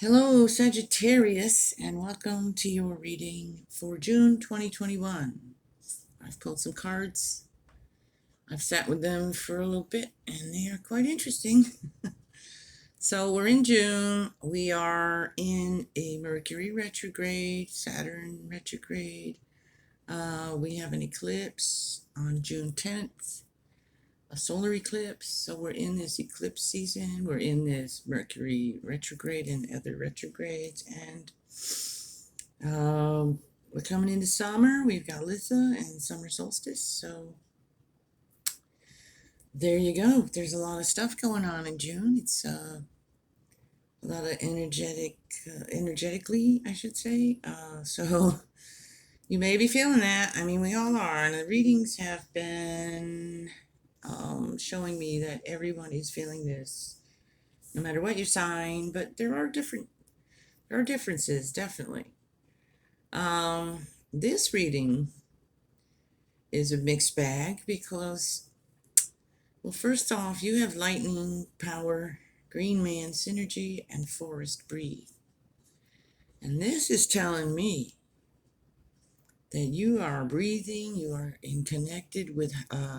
Hello, Sagittarius, and welcome to your reading for June 2021. I've pulled some cards. I've sat with them for a little bit, and they are quite interesting. So, we're in June. We are in a Mercury retrograde, Saturn retrograde. We have an eclipse on June 10th, a solar eclipse. So, we're in this eclipse season. We're in this Mercury retrograde and other retrogrades, and we're coming into summer. We've got Litha and summer solstice. So there you go. There's a lot of stuff going on in June. It's a lot of energetically, I should say. So you may be feeling that. I mean, we all are. And the readings have been showing me that everyone is feeling this, no matter what your sign. But there are differences, definitely. This reading is a mixed bag because, well, first off, you have lightning, power, green man, synergy, and forest breathe. And this is telling me that you are breathing, you are connected with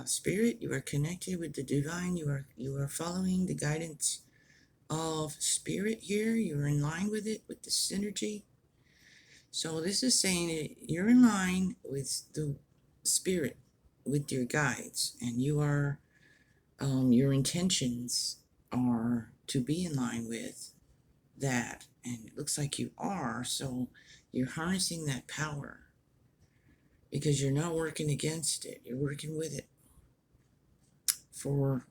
spirit, you are connected with the divine, you are following the guidance of spirit here, you're in line with it, with the synergy. So this is saying that you're in line with the spirit, with your guides, and you are your intentions are to be in line with that, and it looks like you are. So you're harnessing that power because you're not working against it, you're working with it for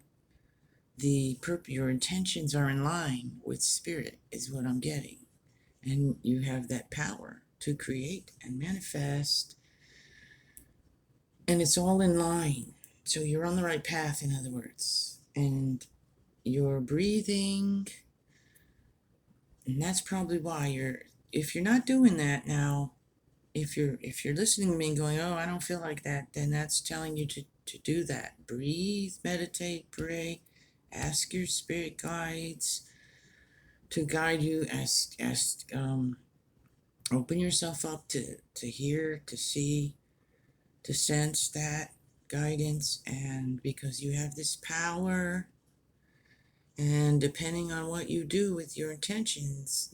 your intentions are in line with spirit is what I'm getting, and you have that power to create and manifest, and it's all in line. So you're on the right path, in other words, and you're breathing. And that's probably why if you're not doing that now, if you're listening to me and going, oh, I don't feel like that, then that's telling you to do that. Breathe, meditate, pray, ask your spirit guides to guide you, open yourself up to hear, to see, to sense that guidance. And because you have this power, and depending on what you do with your intentions,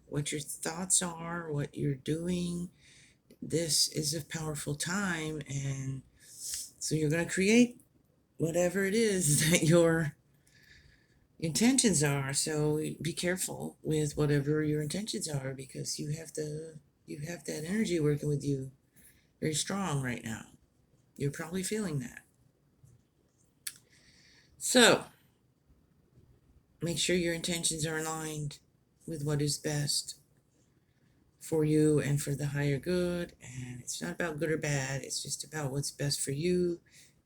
what your thoughts are, what you're doing, this is a powerful time. And so you're going to create whatever it is that your intentions are. So be careful with whatever your intentions are, because you have that energy working with you very strong right now. You're probably feeling that. So make sure your intentions are aligned with what is best for you and for the higher good. And it's not about good or bad, it's just about what's best for you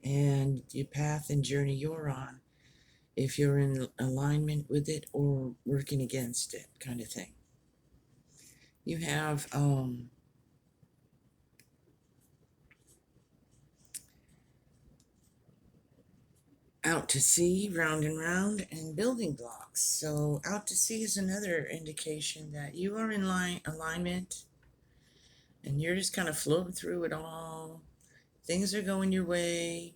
and your path and journey you're on, if you're in alignment with it or working against it, kind of thing. You have out to sea, round and round, and building blocks. So out to sea is another indication that you are in alignment, and you're just kind of floating through it all. Things are going your way.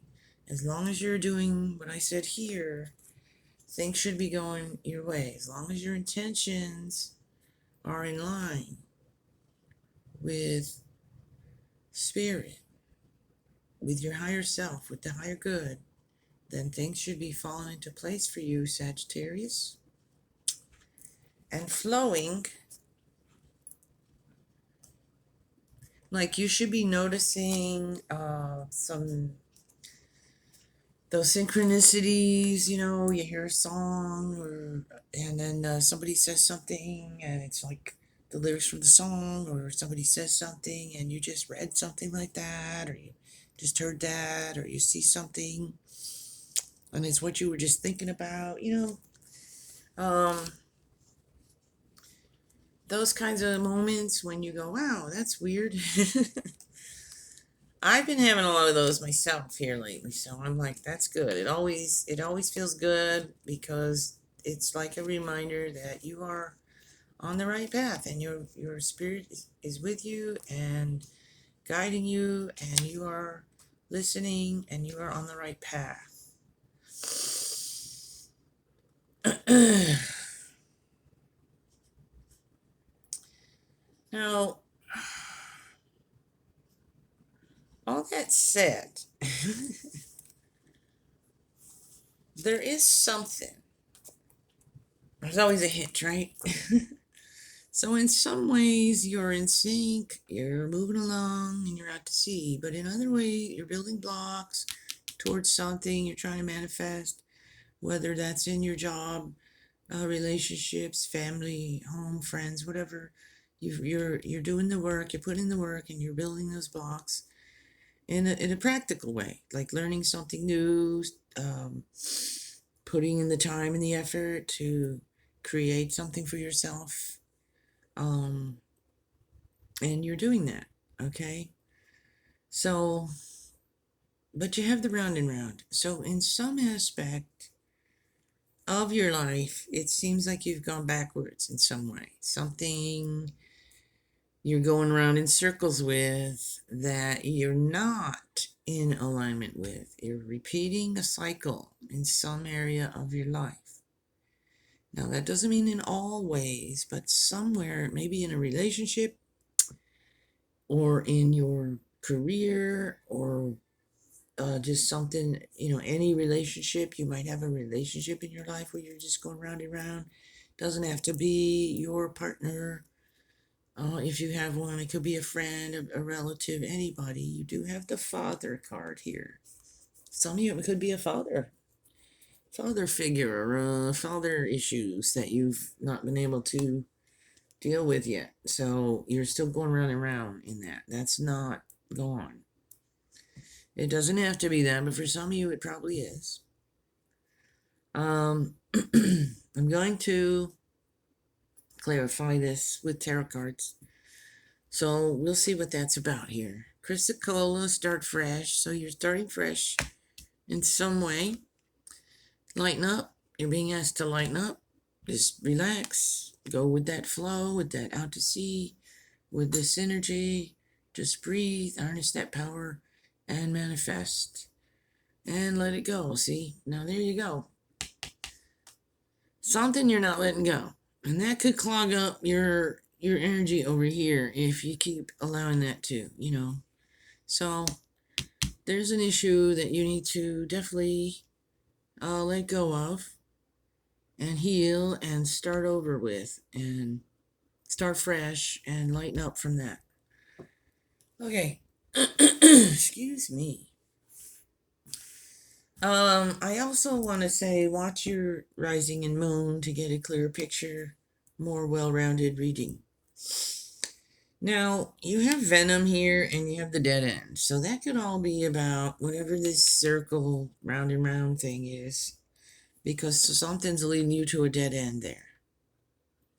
As long as you're doing what I said here, things should be going your way. As long as your intentions are in line with spirit, with your higher self, with the higher good, then things should be falling into place for you, Sagittarius, and flowing. Like, you should be noticing some those synchronicities. You hear a song, and then somebody says something, and it's like the lyrics from the song, or somebody says something and you just read something like that, or you just heard that, or you see something and it's what you were just thinking about. Those kinds of moments when you go, wow, that's weird. I've been having a lot of those myself here lately, so I'm like, that's good. It always feels good, because it's like a reminder that you are on the right path, and your spirit is with you and guiding you, and you are listening, and you are on the right path. Now, all that said, there is something. There's always a hint, right? So in some ways you're in sync, you're moving along, and you're out to sea. But in other ways, you're building blocks towards something you're trying to manifest, whether that's in your job, relationships, family, home, friends, whatever. You're doing the work, you're putting in the work, and you're building those blocks in a practical way, like learning something new, um, putting in the time and the effort to create something for yourself. Um, and you're doing that, okay? So, but you have the round and round. So, in some aspect of your life, it seems like you've gone backwards in some way. Something you're going around in circles with that you're not in alignment with. You're repeating a cycle in some area of your life. Now, that doesn't mean in all ways, but somewhere, maybe in a relationship or in your career or just something, any relationship. You might have a relationship in your life where you're just going round and round. Doesn't have to be your partner. If you have one, it could be a friend, a relative, anybody. You do have the father card here. Some of you, it could be a father figure, or father issues that you've not been able to deal with yet. So you're still going round and round in that. That's not gone. It doesn't have to be that, but for some of you, it probably is. I'm going to clarify this with tarot cards. So we'll see what that's about here. Chrysicola, start fresh. So you're starting fresh in some way. Lighten up. You're being asked to lighten up. Just relax. Go with that flow, with that out to sea, with this energy. Just breathe, harness that power, and manifest. And let it go. See? Now there you go. Something you're not letting go. And that could clog up your energy over here if you keep allowing that to, So there's an issue that you need to definitely let go of and heal and start over with and start fresh and lighten up from that. Okay. Excuse me. I also want to say watch your rising and moon to get a clearer picture, more well-rounded reading. Now, you have Venom here and you have the dead end. So that could all be about whatever this circle round and round thing is. Because something's leading you to a dead end there.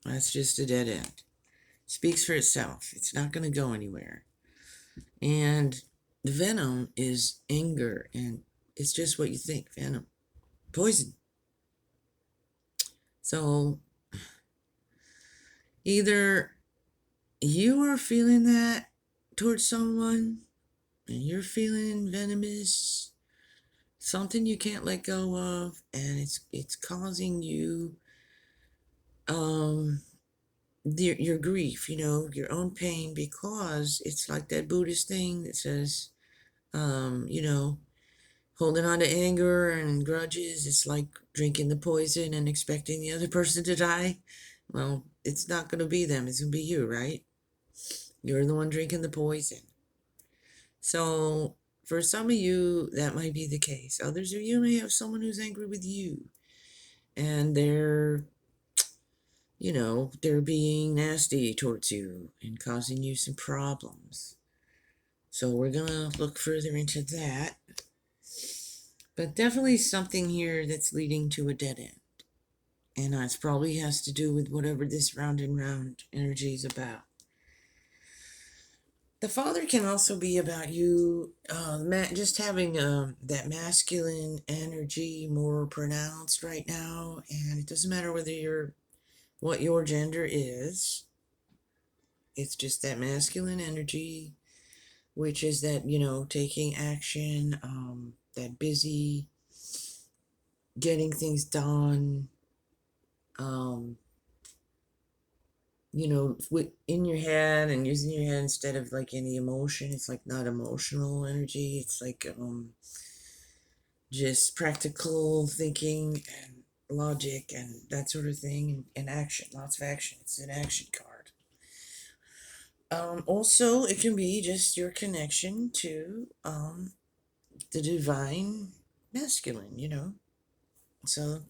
That's just a dead end. Speaks for itself. It's not going to go anywhere. And the venom is anger, and it's just what you think. Venom. Poison. So either you are feeling that towards someone and you're feeling venomous, something you can't let go of, and it's causing you your grief, your own pain, because it's like that Buddhist thing that says, holding on to anger and grudges, it's like drinking the poison and expecting the other person to die. Well, it's not going to be them, it's going to be you, right? You're the one drinking the poison. So for some of you, that might be the case. Others of you may have someone who's angry with you, and they're being nasty towards you and causing you some problems. So we're going to look further into that. But definitely something here that's leading to a dead end. And it probably has to do with whatever this round and round energy is about. The father can also be about you just having that masculine energy more pronounced right now. And it doesn't matter whether you're what your gender is. It's just that masculine energy, which is that, taking action, that busy, getting things done, in your head and using your head instead of like any emotion. It's like not emotional energy. It's like just practical thinking and logic and that sort of thing, and action, lots of action. It's an action card. Also, it can be just your connection to the divine masculine. So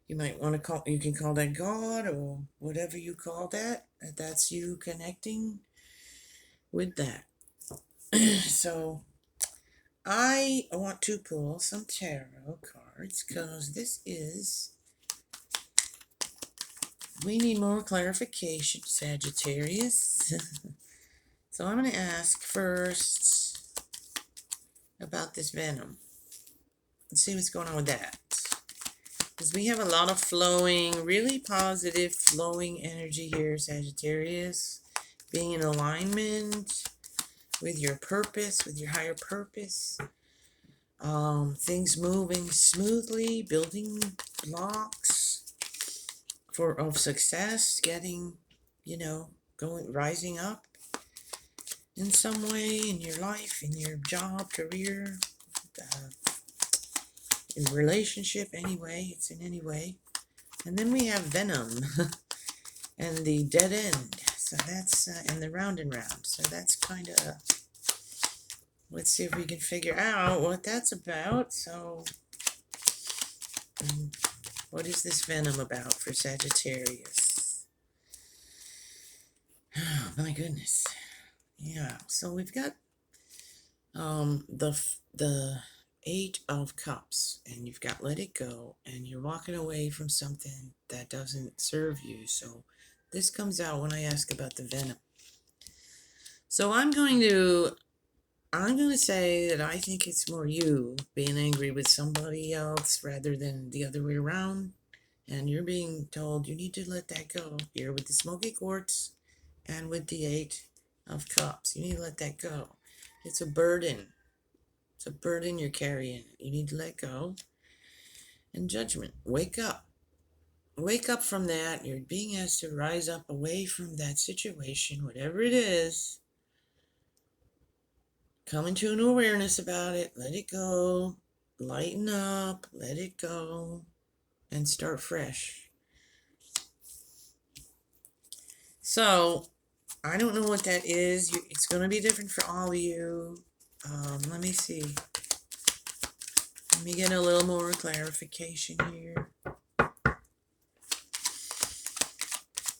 you might want to you can call that God or whatever you call that. That's you connecting with that. So I want to pull some tarot cards because we need more clarification, Sagittarius. So I'm going to ask first about this venom. Let's see what's going on with that. Because we have a lot of flowing, really positive flowing energy here, Sagittarius. Being in alignment with your purpose, with your higher purpose. Things moving smoothly, building blocks of success, getting, rising up in some way in your life, in your job, career, in relationship, anyway. It's in any way. And then we have venom and the dead end. So that's, and the round and round. So that's kind of, let's see if we can figure out what that's about. So, what is this venom about for Sagittarius? Oh, my goodness. Yeah, so we've got the 8 of Cups, and you've got let it go, and you're walking away from something that doesn't serve you. So this comes out when I ask about the venom. So I'm going to say that I think it's more you being angry with somebody else rather than the other way around. And you're being told you need to let that go here with the smoky quartz and with the 8 of Cups. You need to let that go. It's a burden. It's a burden you're carrying. You need to let go. And judgment. Wake up. Wake up from that. You're being asked to rise up away from that situation, whatever it is. Come into an awareness about it. Let it go. Lighten up. Let it go. And start fresh. So, I don't know what that is. It's going to be different for all of you. Let me see. Let me get a little more clarification here.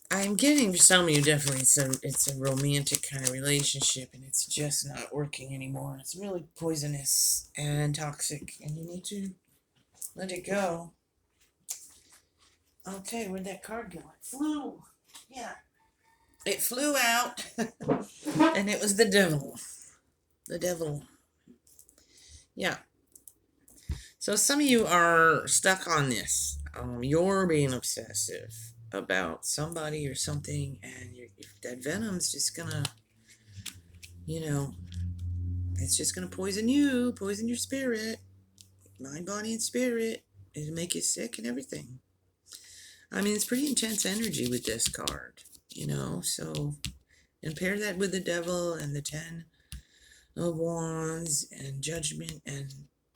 I'm getting for some of you definitely it's a romantic kind of relationship, and it's just not working anymore. It's really poisonous and toxic, and you need to let it go. Okay, where'd that card go? It flew. Yeah. It flew out, and it was the devil. The devil. Yeah. So some of you are stuck on this. You're being obsessive about somebody or something, and that venom's just gonna, it's just gonna poison you, poison your spirit, mind, body, and spirit. It'll make you sick and everything. I mean, it's pretty intense energy with this card, so, and pair that with the devil and the 10 of Wands and judgment, and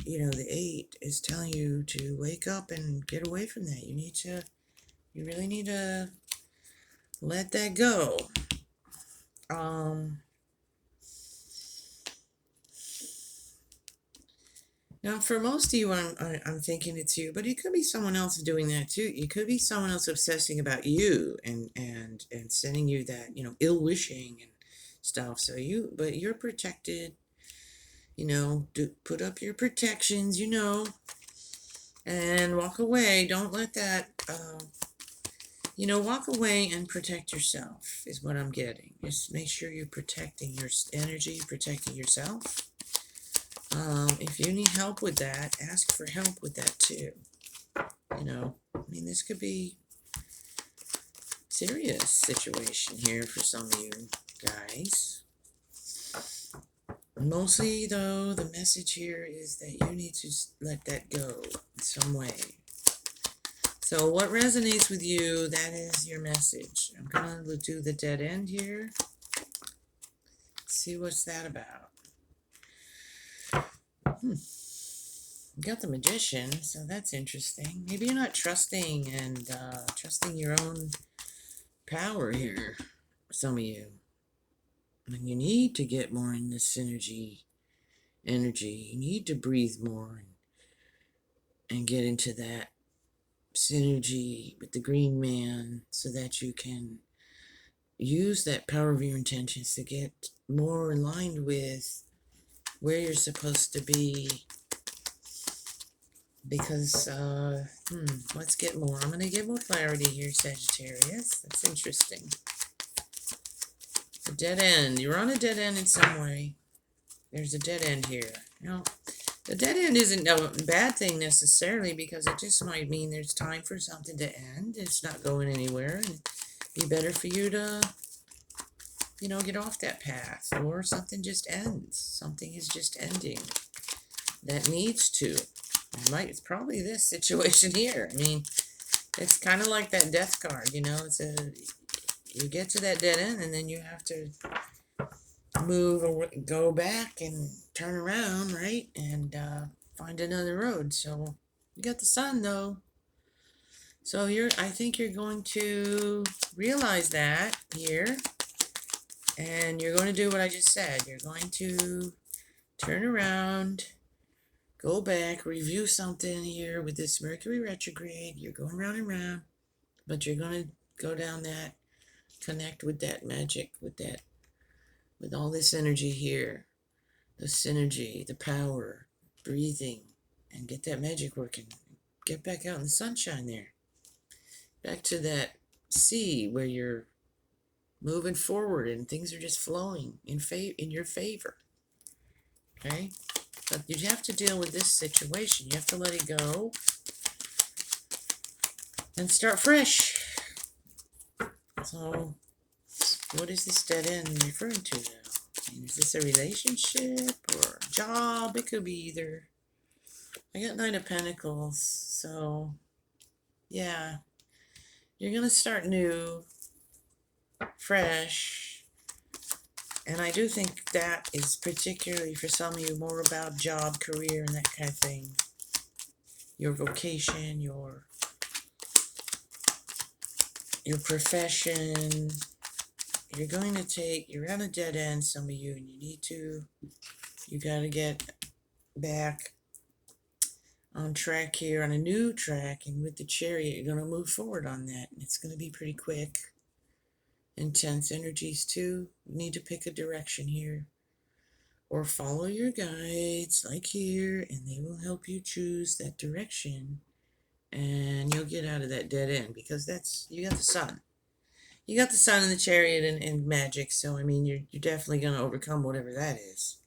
the 8 is telling you to wake up and get away from that. You really need to let that go. Now, for most of you, I'm thinking it's you, but it could be someone else doing that too. It could be someone else obsessing about you and sending you that, ill wishing and stuff. So but you're protected. Put up your protections, and walk away. Don't let that, walk away and protect yourself is what I'm getting. Just make sure you're protecting your energy, protecting yourself. If you need help with that, ask for help with that too. This could be serious situation here for some of you guys. Mostly, though, the message here is that you need to let that go in some way. So what resonates with you, that is your message. I'm going to do the dead end here. See what's that about. Got the Magician, so that's interesting. Maybe you're not trusting and trusting your own power here, some of you. And you need to get more in this energy. You need to breathe more and get into that synergy with the green man so that you can use that power of your intentions to get more aligned with where you're supposed to be. Because, let's get more. I'm going to get more clarity here, Sagittarius. That's interesting. A dead end. You're on a dead end in some way. There's a dead end here. Now, the dead end isn't a bad thing necessarily, because it just might mean there's time for something to end. It's not going anywhere. And it'd be better for you to, get off that path. Or something just ends. Something is just ending. That needs to. It's probably this situation here. I mean, it's kind of like that death card, It's you get to that dead end, and then you have to move or go back and turn around, right? And find another road. So you got the sun, though. So I think you're going to realize that here, and you're going to do what I just said. You're going to turn around. Go back, review something here with this Mercury retrograde. You're going round and round, but you're going to go down that, connect with that magic, with all this energy here, the synergy, the power, breathing, and get that magic working. Get back out in the sunshine there. Back to that sea where you're moving forward and things are just flowing in your favor. Okay? But you have to deal with this situation. You have to let it go and start fresh. So, what is this dead end referring to now? Is this a relationship or a job? It could be either. I got Nine of Pentacles, so yeah. You're going to start new, fresh. And I do think that is particularly for some of you more about job, career, and that kind of thing. Your vocation, your profession. You're on a dead end, some of you, and you got to get back on track here, on a new track, and with the Chariot, you're going to move forward on that. And it's going to be pretty quick. Intense energies too. You need to pick a direction here, or follow your guides like here, and they will help you choose that direction, and you'll get out of that dead end, because you got the sun. You got the sun and the Chariot and magic, so I mean you're definitely going to overcome whatever that is,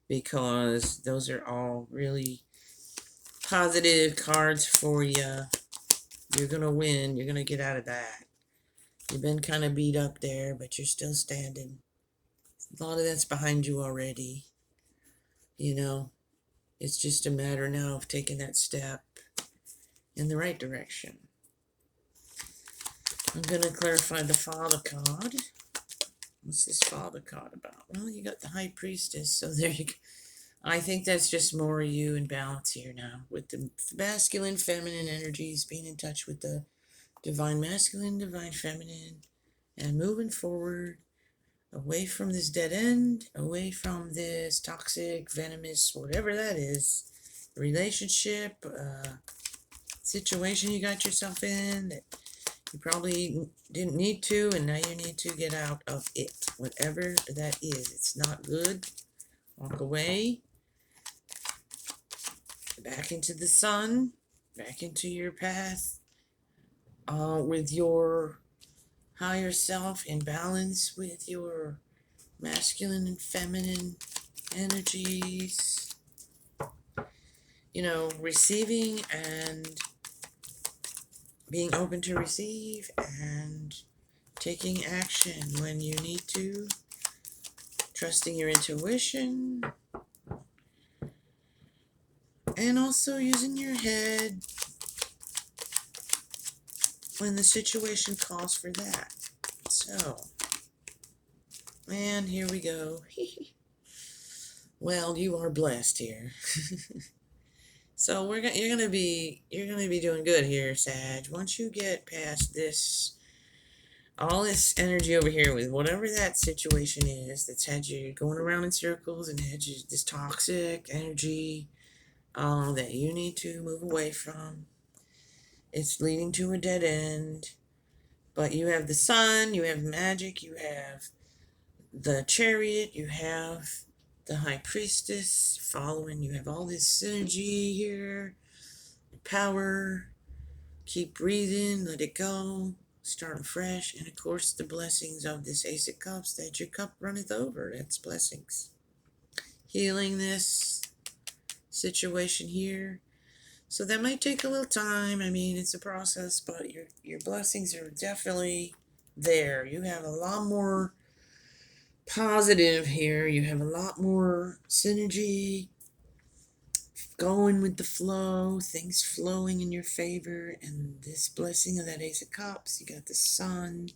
because those are all really positive cards for you. You're going to win. You're going to get out of that. You've been kind of beat up there, but you're still standing. A lot of that's behind you already. It's just a matter now of taking that step in the right direction. I'm going to clarify the Father card. What's this Father card about? Well, you got the High Priestess, so there you go. I think that's just more you in balance here now, with the masculine, feminine energies, being in touch with the divine masculine, divine feminine, and moving forward, away from this dead end, away from this toxic, venomous, whatever that is, relationship, situation you got yourself in that you probably didn't need to, and now you need to get out of it, whatever that is. It's not good. Walk away, back into the sun, back into your path, with your higher self in balance with your masculine and feminine energies. Receiving and being open to receive, and taking action when you need to, trusting your intuition, and also using your head when the situation calls for that. So, and here we go. Well, you are blessed here. So you're gonna be doing good here, Sag. Once you get past this, all this energy over here with whatever that situation is that's had you going around in circles and had you this toxic energy that you need to move away from. It's leading to a dead end. But you have the sun, you have magic, you have the chariot, you have the high priestess following, you have all this synergy here, power. Keep breathing, let it go, start afresh, and of course the blessings of this Ace of Cups, that your cup runneth over. That's blessings. Healing this situation here. So that might take a little time. I mean, it's a process, but your blessings are definitely there. You have a lot more positive here. You have a lot more synergy, going with the flow, things flowing in your favor, and this blessing of that Ace of Cups. You got the sun,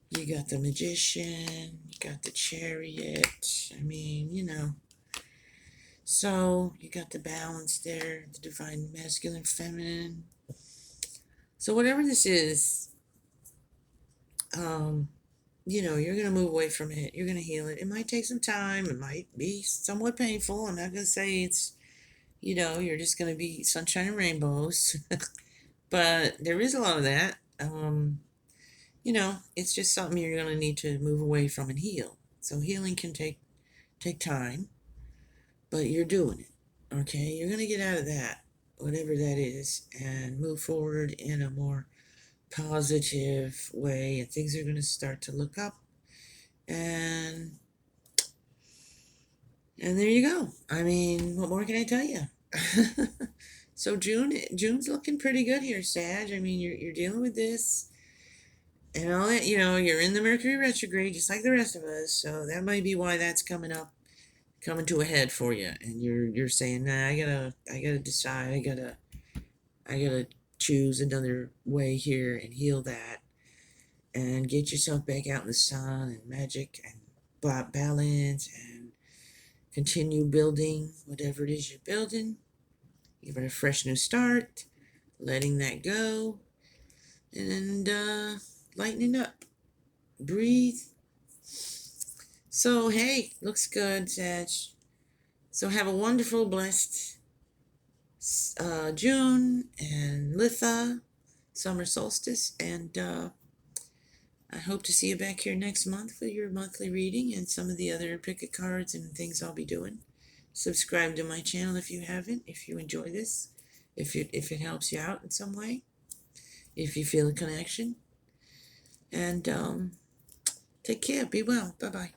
you got the magician, you got the chariot. I mean, so you got the balance there, the divine masculine, feminine. So whatever this is, you're going to move away from it. You're going to heal it. It might take some time. It might be somewhat painful. I'm not going to say it's, you're just going to be sunshine and rainbows. But there is a lot of that. It's just something you're going to need to move away from and heal. So healing can take time, but you're doing it. Okay? You're going to get out of that, whatever that is, and move forward in a more positive way, and things are going to start to look up. And there you go. I mean, what more can I tell you? So June's looking pretty good here, Sag. I mean, you're dealing with this and all that. You're in the Mercury retrograde, just like the rest of us. So that might be why that's coming to a head for you. And you're saying, nah, I gotta decide. I gotta choose another way here and heal that, and get yourself back out in the sun and magic and balance, and continue building whatever it is you're building. Give it a fresh new start, letting that go, and lightening up. Breathe. So, hey, looks good, Sag. So have a wonderful, blessed June and Litha, summer solstice, and I hope to see you back here next month for your monthly reading and some of the other pick cards and things I'll be doing. Subscribe to my channel if you haven't, if you enjoy this, if it helps you out in some way, if you feel a connection. And take care. Be well. Bye-bye.